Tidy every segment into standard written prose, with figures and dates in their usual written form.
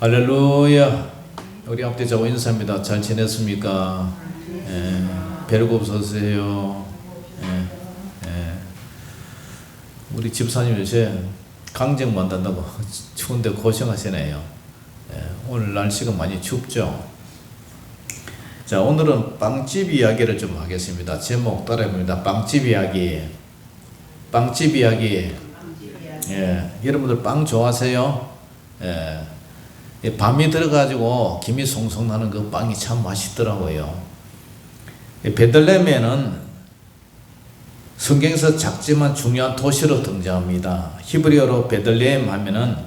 할렐루야. 우리 앞뒤자고 인사입니다. 잘 지냈습니까? 별거 없으세요? 우리 집사님 요새 강정 만든다고 추운데 고생하시네요. 오늘 날씨가 많이 춥죠? 자, 오늘은 빵집 이야기를 좀 하겠습니다. 제목 따라해봅니다. 빵집 이야기. 빵집 이야기. 여러분들 빵 좋아하세요? 밤이 들어가지고 김이 송송 나는 그 빵이 참 맛있더라고요. 베들레헴에는 성경에서 작지만 중요한 도시로 등장합니다. 히브리어로 베들레헴 하면은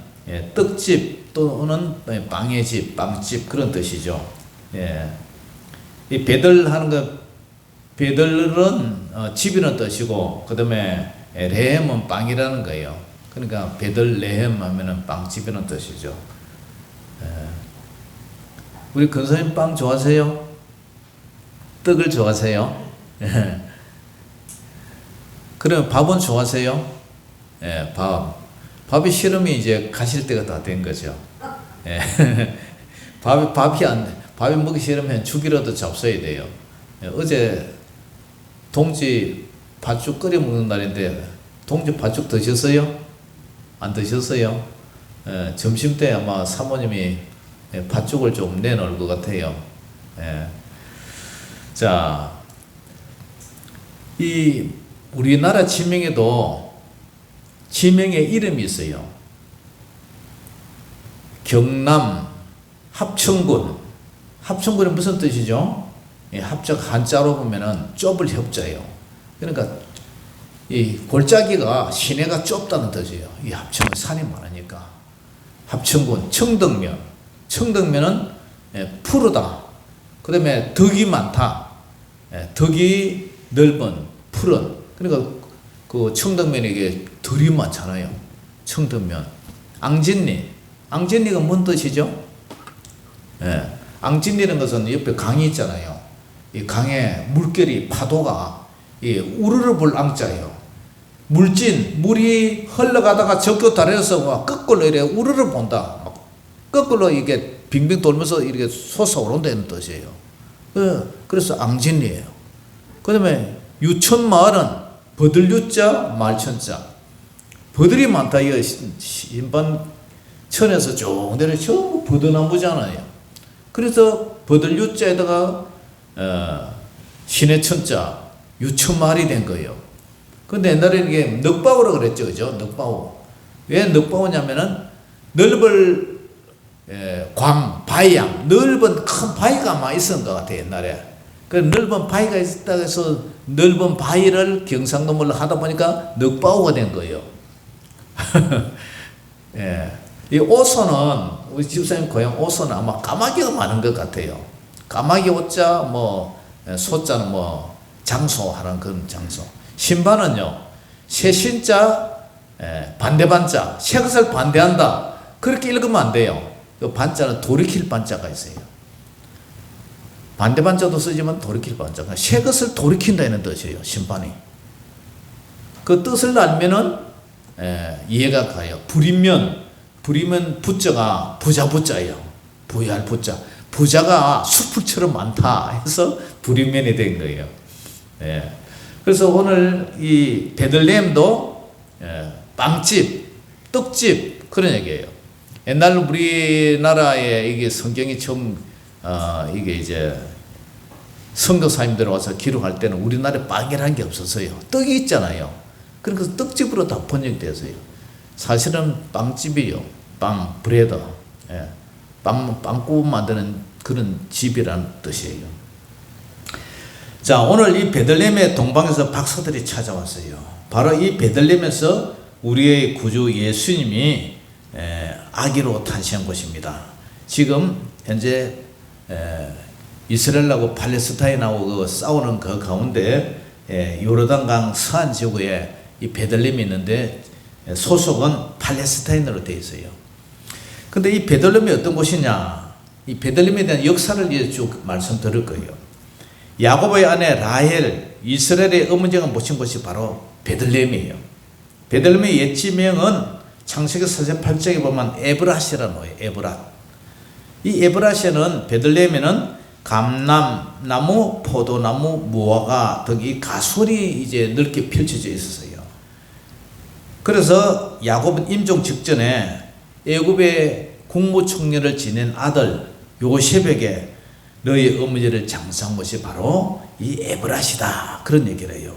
떡집 또는 빵의 집, 빵집 그런 뜻이죠. 이 베들 하는 거, 베들은 집이라는 뜻이고, 그 다음에 레헴은 빵이라는 거예요. 그러니까 베들레헴 하면은 빵집이라는 뜻이죠. 우리 근사님 빵 좋아하세요? 떡을 좋아하세요? 그러면 밥은 좋아하세요? 밥이 싫으면 이제 가실 때가 다 된 거죠. 밥이 먹기 싫으면 죽이라도 잡숴야 돼요. 어제 동지 팥죽 끓여 먹는 날인데 동지 팥죽 드셨어요? 안 드셨어요? 점심 때 아마 사모님이 팥죽을 좀 내놓을 것 같아요. 자, 이 우리나라 지명에도 지명의 이름이 있어요. 경남 합천군. 합천군이 무슨 뜻이죠? 합적 한자로 보면은 좁을 협자예요. 그러니까 이 골짜기가 시내가 좁다는 뜻이에요. 이 합천은 산이 많으니까. 합천군 청덕면. 청덕면은 푸르다. 그 다음에 덕이 많다. 덕이 넓은 푸른. 그러니까 그 청덕면에 이게 덜이 많잖아요. 청덕면. 앙진리. 앙진리가 뭔 뜻이죠? 앙진리라는 것은 옆에 강이 있잖아요. 이 강에 물결이 파도가 우르르 불 앙자예요. 물진, 물이 흘러가다가 적교 다려서 거꾸로 이래 우르르 본다. 거꾸로 이게 빙빙 돌면서 이렇게 솟아오른다는 뜻이에요. 그래서 앙진리예요. 그 다음에 유천마을은 버들유자, 말천자. 버들이 많다. 이 신반천에서 쭉 내려 전부 버들나무잖아요. 그래서 버들유자에다가 신해천자, 유천마을이 된 거예요. 근데 옛날에 이게 넉바오라 그랬죠. 그죠? 넉바오. 왜 넉바오냐면은 넓을 바위양, 넓은 큰 바위가 많이 있었던 것 같아요, 옛날에. 그 넓은 바위가 있었다고 해서 넓은 바위를 경상도말로 하다 보니까 넉바오가 된 거예요. 이 오소는, 우리 집사님 고향 오소는 아마 까마귀가 많은 것 같아요. 까마귀 오자, 소자는 장소하는 그런 장소. 신반은요, 새신자, 반대반자, 새 것을 반대한다. 그렇게 읽으면 안 돼요. 그 반자는 돌이킬 반자가 있어요. 반대반자도 쓰지만 돌이킬 반자가 새 것을 돌이킨다는 뜻이에요. 신반이. 그 뜻을 알면은 이해가 가요. 부리면 부자가 부자 부자예요. 부유할 부자. 부자가 수풀처럼 많다 해서 부리면이 된 거예요. 그래서 오늘 이 베들레헴도 빵집, 떡집 그런 얘기예요. 옛날 우리나라에 이게 성경이 처음 이게 이제 선교사님들 와서 기록할 때는 우리나라에 빵이라는 게 없었어요. 떡이 있잖아요. 그래서 떡집으로 다 번역되었어요. 사실은 빵집이요. 빵, 브레드, 빵국 만드는 그런 집이라는 뜻이에요. 자, 오늘 이 베들레헴의 동방에서 박사들이 찾아왔어요. 바로 이 베들레헴에서 우리의 구주 예수님이 아기로 탄생한 곳입니다. 지금 현재 이스라엘하고 팔레스타인하고 그 싸우는 그 가운데 요르단강 서안 지구에 이 베들레헴이 있는데 소속은 팔레스타인으로 되어 있어요. 근데 이 베들레헴이 어떤 곳이냐? 이 베들레헴에 대한 역사를 이제 쭉 말씀드릴 거예요. 야곱의 아내 라헬, 이스라엘의 어머니가 모신 곳이 바로 베들레헴이에요. 베들레헴의 옛 지명은 창세기 48장에 보면 에브랏이라는 거예요. 에브랏. 이 에브라시아는 베들레헴에는 감람나무, 포도나무, 무화과 등이 가설이 이제 넓게 펼쳐져 있었어요. 그래서 야곱은 임종 직전에 애굽의 국무총리를 지낸 아들 요셉에게 너희 어머니를 장사한 것이 바로 이 에브라시다, 그런 얘기를 해요.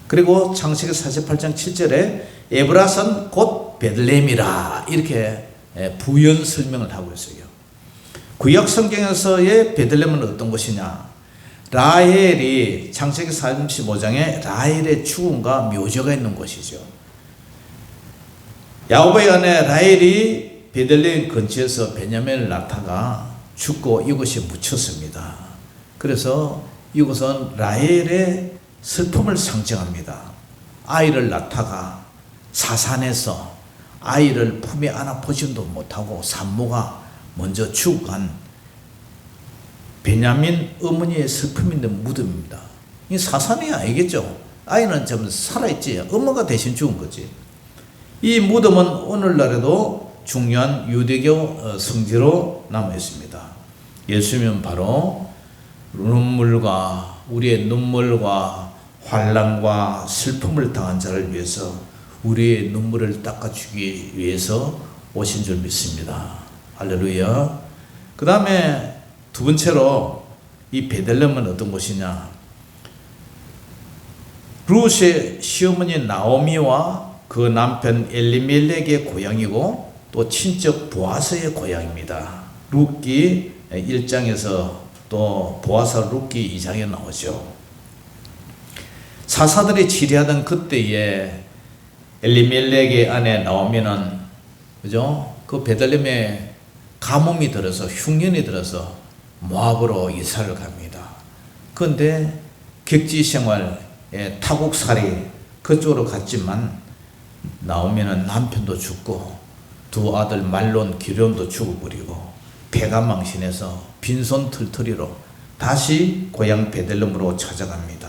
그리고 창세기 48장 7절에 에브라스는 곧 베들레헴이라 이렇게 부연 설명을 하고 있어요. 구약 성경에서의 베들레헴은 어떤 곳이냐? 라헬이 창세기 35장에 라헬의 죽음과 묘저가 있는 곳이죠. 야곱의 아내 라헬이 베들레헴 근처에서 베냐민을 낳다가 죽고 이곳에 묻혔습니다. 그래서 이곳은 라헬의 슬픔을 상징합니다. 아이를 낳다가 사산에서 아이를 품에 안아 보지도 못하고 산모가 먼저 죽어간 베냐민 어머니의 슬픔 있는 무덤입니다. 이 사산이 아니겠죠. 아이는 좀 살아있지. 엄마가 대신 죽은 거지. 이 무덤은 오늘날에도 중요한 유대교 성지로 남아 있습니다. 예수님은 바로 우리의 눈물과 환난과 슬픔을 당한 자를 위해서 우리의 눈물을 닦아주기 위해서 오신 줄 믿습니다. 할렐루야. 그 다음에 두 번째로 이 베들레헴은 어떤 곳이냐? 룻의 시어머니 나오미와 그 남편 엘리멜렉의 고향이고 또 친척 보아스의 고향입니다. 룻기 1장에서 또 보아스 룻기 2장에 나오죠. 사사들이 치리하던 그때에 엘리멜렉의 아내 나오미는 그죠? 그 베들레헴에 가뭄이 들어서 흉년이 들어서 모압으로 이사를 갑니다. 그런데 객지 생활에 타국살이 그쪽으로 갔지만 나오미는 남편도 죽고 두 아들 말론 기럨도 죽어버리고 배가 망신해서 빈손 털터리로 다시 고향 베들레헴으로 찾아갑니다.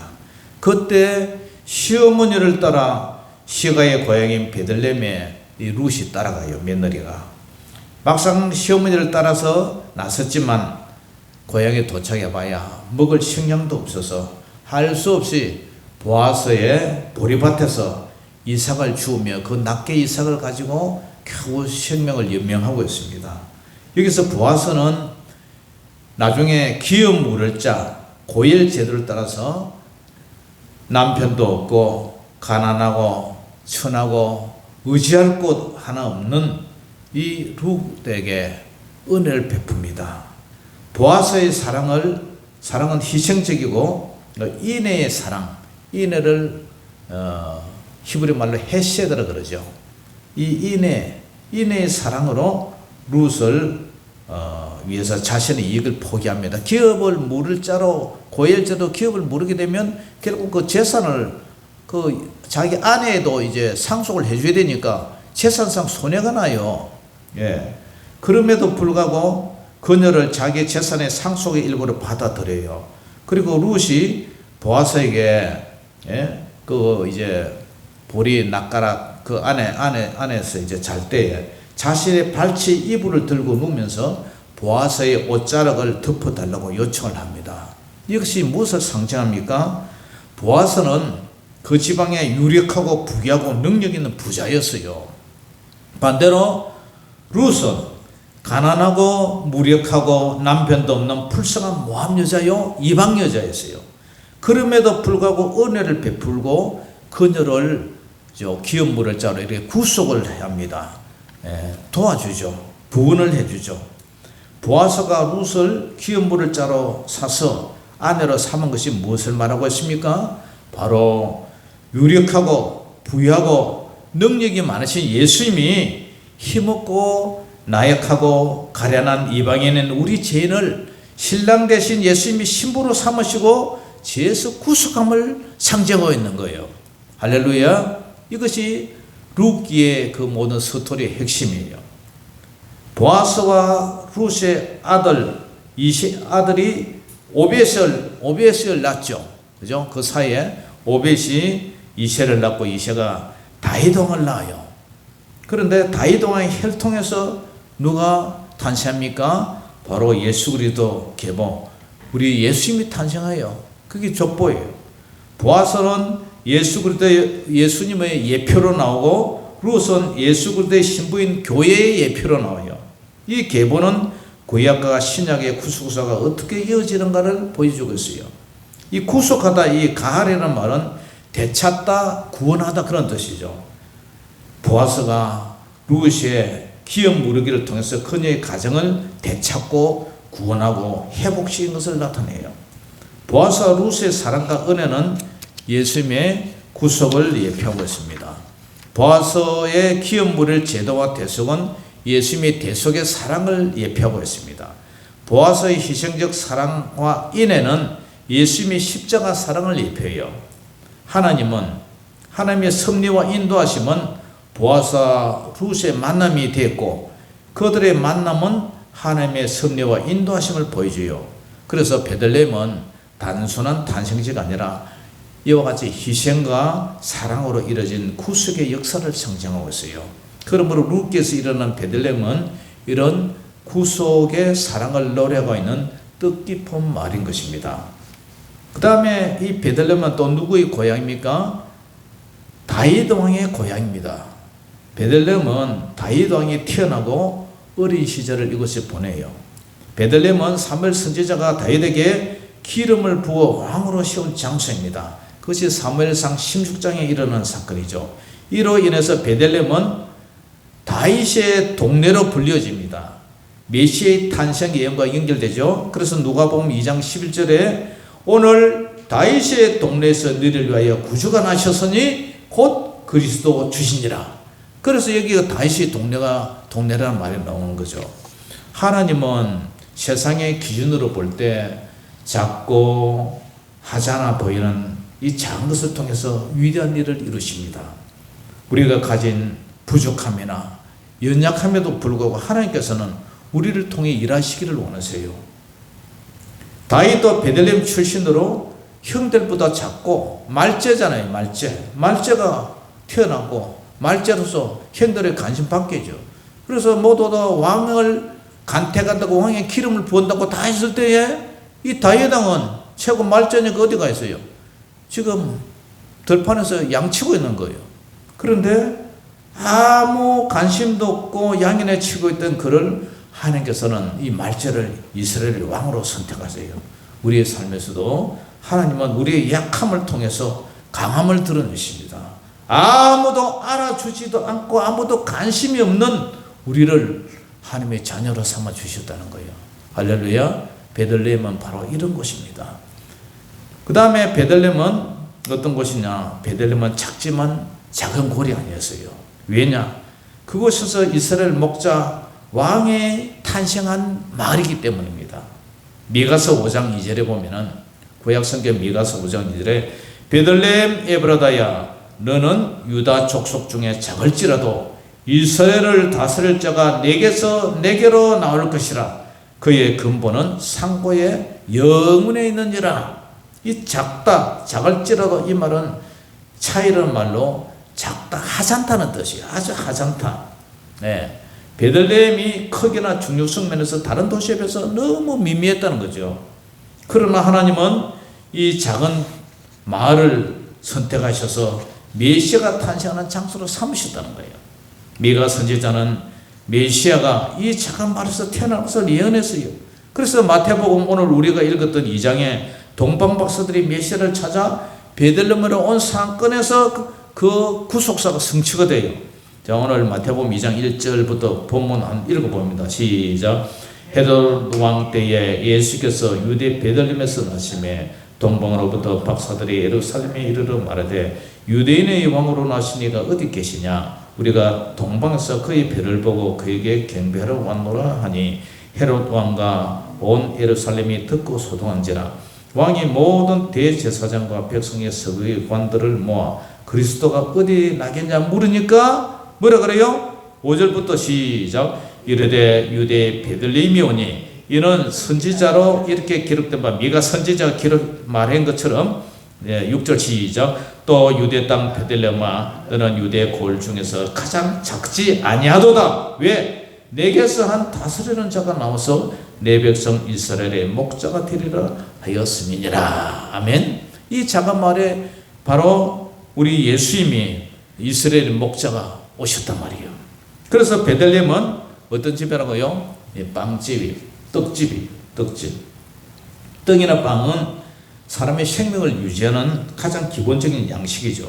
그때 시어머니를 따라 시가의 고향인 베들레헴에 이 룻이 따라가요. 며느리가. 막상 시어머니를 따라서 나섰지만 고향에 도착해 봐야 먹을 식량도 없어서 할 수 없이 보아스의 보리밭에서 이삭을 주우며 그 낱개 이삭을 가지고 겨우 생명을 연명하고 있습니다. 여기서 보아스는 나중에 기업 물을 자 고엘 제도를 따라서 남편도 없고 가난하고 천하고 의지할 곳 하나 없는 이 룻에게 은혜를 베풉니다. 보아스의 사랑은 희생적이고 인애의 사랑, 인애를 히브리 말로 헤세드라 그러죠. 이 인애의 사랑으로 룻을 위해서 자신의 이익을 포기합니다. 기업을 물을 자로 고엘제도 기업을 물게 되면 결국 그 재산을 그 자기 아내에도 이제 상속을 해줘야 되니까 재산상 손해가 나요. 예. 그럼에도 불구하고 그녀를 자기 재산의 상속의 일부를 받아들여요. 그리고 룻이 보아스에게 그 이제 보리 낯가락 그 안에서 이제 잘 때에 자신의 발치 이불을 들고 누우면서 보아스의 옷자락을 덮어달라고 요청을 합니다. 이것이 무엇을 상징합니까? 보아스는 그 지방에 유력하고 부귀하고 능력 있는 부자였어요. 반대로 룻은 가난하고 무력하고 남편도 없는 불쌍한 모함 여자요, 이방 여자였어요. 그럼에도 불구하고 은혜를 베풀고 그녀를 기업 물을 자로 이렇게 구속을 합니다. 도와주죠. 부은을 해주죠. 보아스가 룻을 기업 물을 자로 사서 아내로 삼은 것이 무엇을 말하고 있습니까? 바로 유력하고 부유하고 능력이 많으신 예수님이 힘없고 나약하고 가련한 이방인은 우리 죄인을 신랑 대신 예수님이 신부로 삼으시고 죄에서 구속함을 상징하고 있는 거예요. 할렐루야. 이것이 룻기의 그 모든 스토리의 핵심이에요. 보아스와 룻의 아들이 오벳을 낳죠. 그죠? 그 사이에 오벳이 이새를 낳고 이새가 다이동을 낳아요. 그런데 다이동의 혈통에서 누가 탄생합니까? 바로 예수 그리스도 계보, 우리 예수님이 탄생하여 그게 족보예요. 보아서는 예수 그리스도 예수님의 예표로 나오고 룻은 예수 그리스도의 신부인 교회의 예표로 나와요. 이 계보는 구약과 신약의 구속사가 어떻게 이어지는가를 보여주고 있어요. 이 구속하다, 이 가하라는 말은 되찾다, 구원하다 그런 뜻이죠. 보아스가 룻의 기업 무르기를 통해서 그녀의 가정을 되찾고 구원하고 회복시킨 것을 나타내요. 보아스와 룻의 사랑과 은혜는 예수님의 구속을 예표하고 있습니다. 보아스의 기업 무를 제도와 대속은 예수님의 대속의 사랑을 예표하고 있습니다. 보아스의 희생적 사랑과 인애는 예수님의 십자가 사랑을 예표해요. 하나님의 섭리와 인도하심은 보아스와 룻의 만남이 됐고 그들의 만남은 하나님의 섭리와 인도하심을 보여줘요. 그래서 베들레헴은 단순한 탄생지가 아니라 이와 같이 희생과 사랑으로 이루어진 구속의 역사를 상징하고 있어요. 그러므로 룻께서 일어난 베들레헴은 이런 구속의 사랑을 노래하고 있는 뜻깊은 말인 것입니다. 그 다음에 이 베들레헴은 또 누구의 고향입니까? 다윗 왕의 고향입니다. 베들레헴은 다윗 왕이 태어나고 어린 시절을 이곳에 보내요. 베들레헴은 사무엘 선지자가 다윗에게 기름을 부어 왕으로 세운 장소입니다. 그것이 사무엘상 16장에 일어난 사건이죠. 이로 인해서 베들레헴은 다윗의 동네로 불려집니다. 메시아의 탄생 예언과 연결되죠. 그래서 누가복음 2장 11절에 오늘 다윗의 동네에서 너희를 위하여 구주가 나셨으니 곧 그리스도 주시니라. 그래서 여기가 다윗의 동네라는 말이 나오는 거죠. 하나님은 세상의 기준으로 볼 때 작고 하찮아 보이는 이 작은 것을 통해서 위대한 일을 이루십니다. 우리가 가진 부족함이나 연약함에도 불구하고 하나님께서는 우리를 통해 일하시기를 원하세요. 다윗도 베들레헴 출신으로 형들보다 작고 말제잖아요. 말제가 태어나고 말제로서 형들의 관심 받게죠. 그래서 모두 다 왕을 간택한다고 왕의 기름을 부은다고 다 했을 때에 이 다윗 왕은 최고 말제니까 어디가 있어요? 지금 들판에서 양치고 있는 거예요. 그런데 아무 관심도 없고 양인에 치고 있던 그를 하나님께서는 이 말제를 이스라엘 왕으로 선택하세요. 우리의 삶에서도 하나님은 우리의 약함을 통해서 강함을 드러내십니다. 아무도 알아주지도 않고 아무도 관심이 없는 우리를 하나님의 자녀로 삼아 주셨다는 거예요. 할렐루야. 베들레헴은 바로 이런 곳입니다. 그 다음에 베들레헴은 어떤 곳이냐? 베들레헴은 작지만 작은 골이 아니었어요. 왜냐? 그곳에서 이스라엘 목자 왕이 탄생한 마을이기 때문입니다. 미가서 5장 2절에 보면은 구약성경 미가서 5장 2절에 베들레헴 에브라다야 너는 유다 족속 중에 작을지라도 이스라엘을 다스릴 자가 내게로 나올 것이라. 그의 근본은 상고의 영문에 있느니라. 이 작다, 작을지라도 이 말은 차이라는 말로 작다, 하찮다는 뜻이에요. 아주 하찮다. 네. 베들레헴이 크기나 중요성 면에서 다른 도시에 비해서 너무 미미했다는 거죠. 그러나 하나님은 이 작은 마을을 선택하셔서 메시아가 탄생하는 장소로 삼으셨다는 거예요. 미가 선지자는 메시아가 이 작은 마을에서 태어날 것을 예언했어요. 그래서 마태복음 오늘 우리가 읽었던 2장에 동방박사들이 메시아를 찾아 베들레헴으로 온 사건에서 그 구속사가 성취가 돼요. 자, 오늘 마태복음 2장 1절부터 본문 한번 읽어봅니다. 시작. 헤롯 왕 때에 예수께서 유대 베들레헴에서 나심에 동방으로부터 박사들이 예루살렘에 이르러 말하되 유대인의 왕으로 나시니가 어디 계시냐? 우리가 동방에서 그의 배를 보고 그에게 경배하러 왔노라 하니 헤롯 왕과 온 예루살렘이 듣고 소동한지라. 왕이 모든 대제사장과 백성의 서기의 관들을 모아 그리스도가 어디 나겠냐 물으니까 뭐라 그래요? 5절부터 시작. 이르되 유대 베들레헴이 오니 이는 선지자로 이렇게 기록된 바 미가 선지자가 말한 것처럼 6절 시작. 또 유대 땅 베들레헴아 너는 유대 골 중에서 가장 작지 아니하도다. 왜? 내게서 한 다스리는 자가 나와서 내 백성 이스라엘의 목자가 되리라 하였음이니라. 아멘. 이 작은 마을에 바로 우리 예수님이 이스라엘 목자가 오셨단 말이에요. 그래서 베들레헴은 어떤 집이라고요? 빵집이, 떡집. 떡이나 빵은 사람의 생명을 유지하는 가장 기본적인 양식이죠.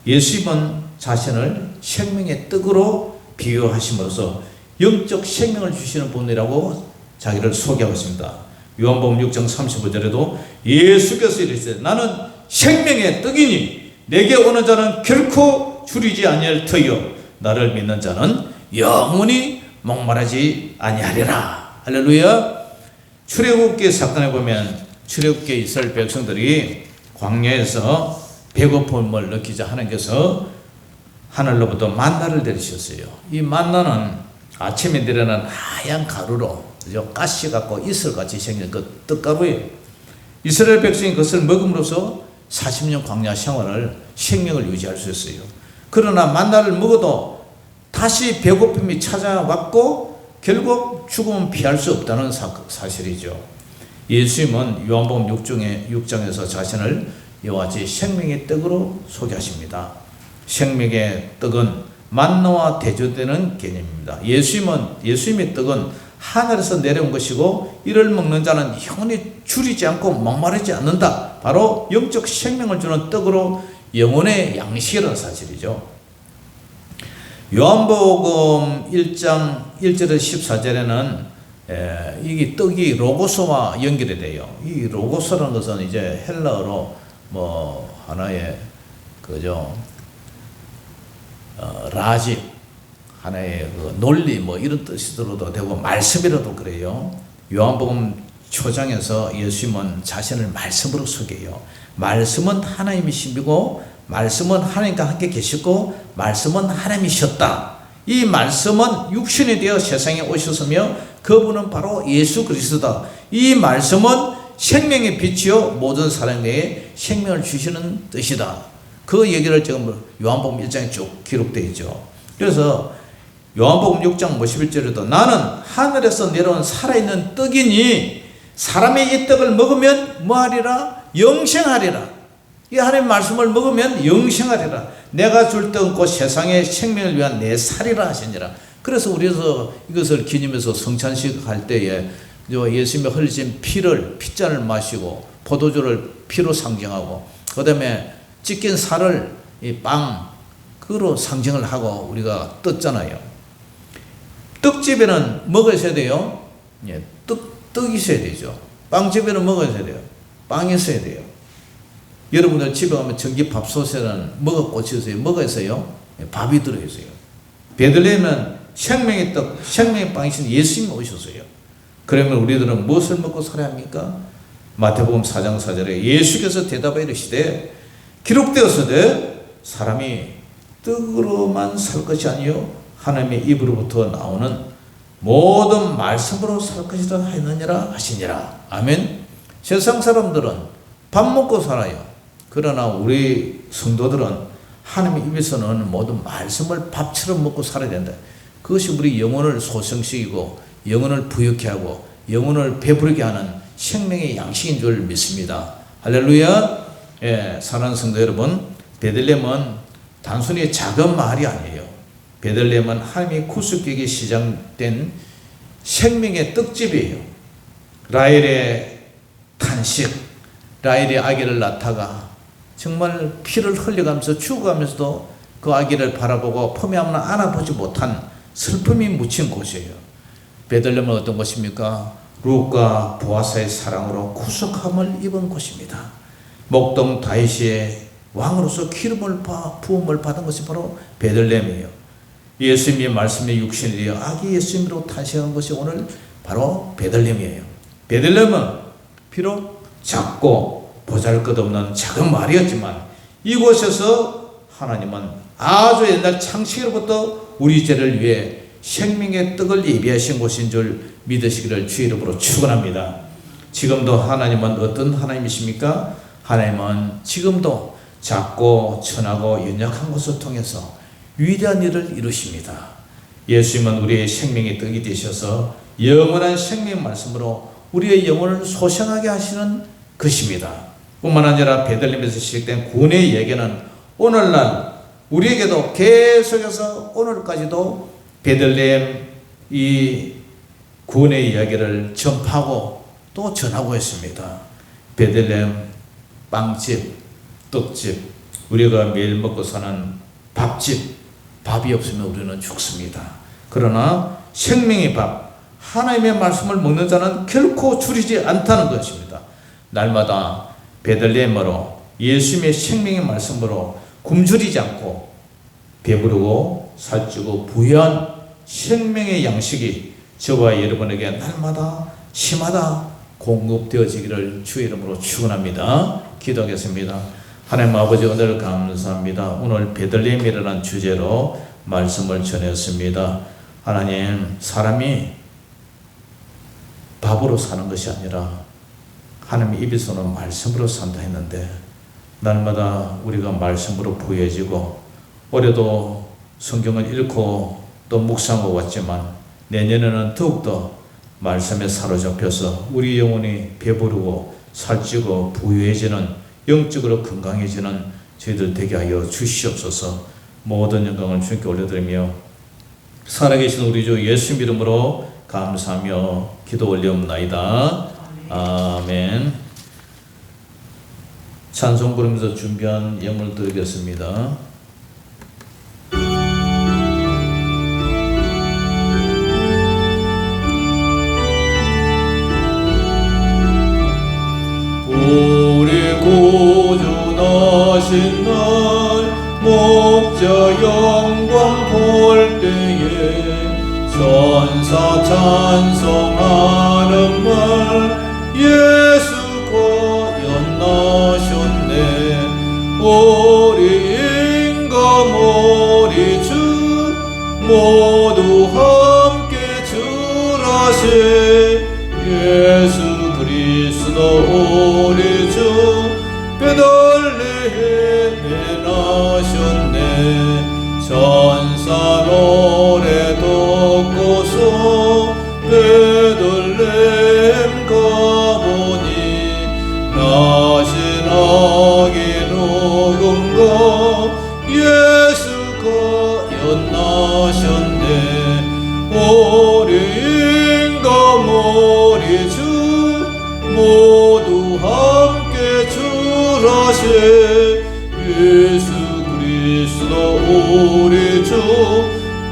예수님은 자신을 생명의 떡으로 비유하심으로써 영적 생명을 주시는 분이라고 자기를 소개하고 있습니다. 요한복음 6장 35절에도 예수께서 이르시되 나는 생명의 떡이니 내게 오는 자는 결코 줄이지 아니할 터이요 나를 믿는 자는 영원히 목마르지 아니하리라. 할렐루야. 출애굽기 사건에 보면 출애굽기 이스라엘 백성들이 광야에서 배고픔을 느끼자 하나님께서 하늘로부터 만나를 내리셨어요. 이 만나는 아침에 내려난 하얀 가루로 가시 같고 이슬같이 생긴 그 떡가루예요. 이스라엘 백성이 그것을 먹음으로써 40년 광야 생활을 생명을 유지할 수 있어요. 그러나 만나를 먹어도 다시 배고픔이 찾아왔고 결국 죽음은 피할 수 없다는 사실이죠. 예수님은 요한복음 6장에서 자신을 이와 같이 생명의 떡으로 소개하십니다. 생명의 떡은 만나와 대조되는 개념입니다. 예수님의 떡은 하늘에서 내려온 것이고 이를 먹는 자는 영원히 줄이지 않고 목마르지 않는다. 바로 영적 생명을 주는 떡으로 영혼의 양식이라는 사실이죠. 요한복음 1장 1절에서 14절에는 이 떡이 로고스와 연결이 돼요. 이 로고스라는 것은 이제 헬라어로 하나의 라지 하나의 논리 이런 뜻으로도 되고 말씀이라도 그래요. 요한복음 초장에서 예수님은 자신을 말씀으로 소개해요. 말씀은 하나님이시고 말씀은 하나님과 함께 계시고 말씀은 하나님이셨다. 이 말씀은 육신이 되어 세상에 오셨으며 그분은 바로 예수 그리스도다. 이 말씀은 생명의 빛이요 모든 사람에게 생명을 주시는 뜻이다. 그 얘기를 지금 요한복음 1장에 쭉 기록되어 있죠. 그래서 요한복음 6장 51절에도 나는 하늘에서 내려온 살아있는 떡이니 사람이 이 떡을 먹으면 뭐하리라? 영생하리라. 이 하나님의 말씀을 먹으면 영생하리라. 내가 줄 떡은 곧 세상의 생명을 위한 내 살이라 하시니라. 그래서 우리에서 이것을 기념해서 성찬식 할 때에 예수님이 흘리신 피잔을 마시고 포도주를 피로 상징하고 그 다음에 찢긴 살을 이 빵으로 상징을 하고 우리가 떴잖아요. 떡집에는 뭐가 있어야 돼요? 떡이 있어야 되죠. 빵집에는 뭐가 있어야 돼요? 빵이 있어야 돼요. 여러분들 집에 가면 전기밥솥에는 뭐가 꽂혀 있어요? 뭐가 있어요? 밥이 들어있어요. 베들레헴은 생명의 떡, 생명의 빵이신 예수님이 오셨어요. 그러면 우리들은 무엇을 먹고 살아야 합니까? 마태복음 4장 4절에 예수께서 대답하여 이르시되 기록되었으되 사람이 떡으로만 살 것이 아니요 하나님의 입으로부터 나오는 모든 말씀으로 살 것이라 하였느니라 하시니라. 아멘. 세상 사람들은 밥 먹고 살아요. 그러나 우리 성도들은 하나님의 입에서 나오는 모든 말씀을 밥처럼 먹고 살아야 된다. 그것이 우리 영혼을 소성시키고 영혼을 부유케 하고 영혼을 배부르게 하는 생명의 양식인 줄 믿습니다. 할렐루야. 사랑하는 성도 여러분, 베들레헴은 단순히 작은 마을이 아니에요. 베들레헴은 하나님의 구속객이 시작된 생명의 떡집이에요. 라헬의 탄식, 라헬의 아기를 낳다가 정말 피를 흘려가면서 죽어가면서도 그 아기를 바라보고 품에 안아보지 못한 슬픔이 묻힌 곳이에요. 베들레헴은 어떤 곳입니까? 룻과 보아스의 사랑으로 구속함을 입은 곳입니다. 목동 다윗의 왕으로서 기름을 부음을 받은 것이 바로 베들레헴이에요. 예수님의 말씀의 육신이 되어 아기 예수님으로 탄생한 것이 오늘 바로 베들레헴이에요. 베들레헴은 비록 작고 보잘것없는 작은 마을이었지만 이곳에서 하나님은 아주 옛날 창세기로부터 우리 죄를 위해 생명의 떡을 예비하신 곳인 줄 믿으시기를 주의 이름으로 축원합니다. 지금도 하나님은 어떤 하나님이십니까? 하나님은 지금도 작고 천하고 연약한 것을 통해서 위대한 일을 이루십니다. 예수님은 우리의 생명의 떡이 되셔서 영원한 생명 말씀으로 우리의 영혼을 소생하게 하시는 것입니다. 뿐만 아니라 베들레헴에서 시작된 구원의 얘기는 오늘날 우리에게도 계속해서 오늘까지도 베들레헴 이 구원의 이야기를 전파하고 또 전하고 있습니다. 베들레헴 빵집, 떡집, 우리가 매일 먹고 사는 밥집, 밥이 없으면 우리는 죽습니다. 그러나 생명의 밥, 하나님의 말씀을 먹는 자는 결코 줄이지 않다는 것입니다. 날마다 베들레헴으로 예수님의 생명의 말씀으로 굶주리지 않고 배부르고 살찌고 부유한 생명의 양식이 저와 여러분에게 날마다 시마다 공급되어지기를 주의 이름으로 축원합니다. 기도하겠습니다. 하나님 아버지 은혜를 감사합니다. 오늘 베들레헴이라는 주제로 말씀을 전했습니다. 하나님, 사람이 밥으로 사는 것이 아니라 하나님 입에서는 말씀으로 산다 했는데 날마다 우리가 말씀으로 부여지고 올해도 성경을 읽고 또 묵상하고 왔지만 내년에는 더욱더 말씀에 사로잡혀서 우리 영혼이 배부르고 살찌고 부유해지는 영적으로 건강해지는 저희들 되게 하여 주시옵소서. 모든 영광을 주님께 올려드리며 살아계신 우리 주 예수 이름으로 감사하며 기도 올리옵나이다. 아멘. 찬송 부르면서 준비한 예물 드리겠습니다. 우리 구주나신 날 목자 영광 볼 때에 천사 찬송하는 말 예수 과연 나셨네. 우리 임금 우리 주 모두 함께 주라세. 예수 그리스도 우리 주 베들레헴에 나셨네. 천사 노래 듣고서 베들레헴 가보니 나신 아기 누군가 예수가 연나셨네. 우리 임금 우리 주 모두 함께 주라세. 예수 그리스도 우리 주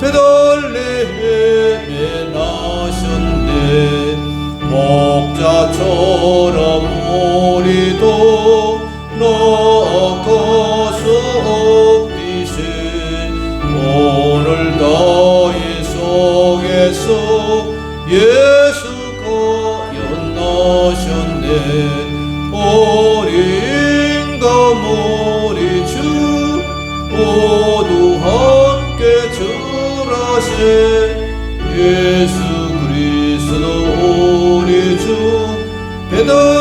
베들레헴에 나셨네. 목자처럼 우리도 나아가서 엎디세. 오늘 너희 속에서 예수가 연나셨네. 우리 임금 우리 주 모두 함께 주라세. 예수 그리스도 우리 주 베들레헴에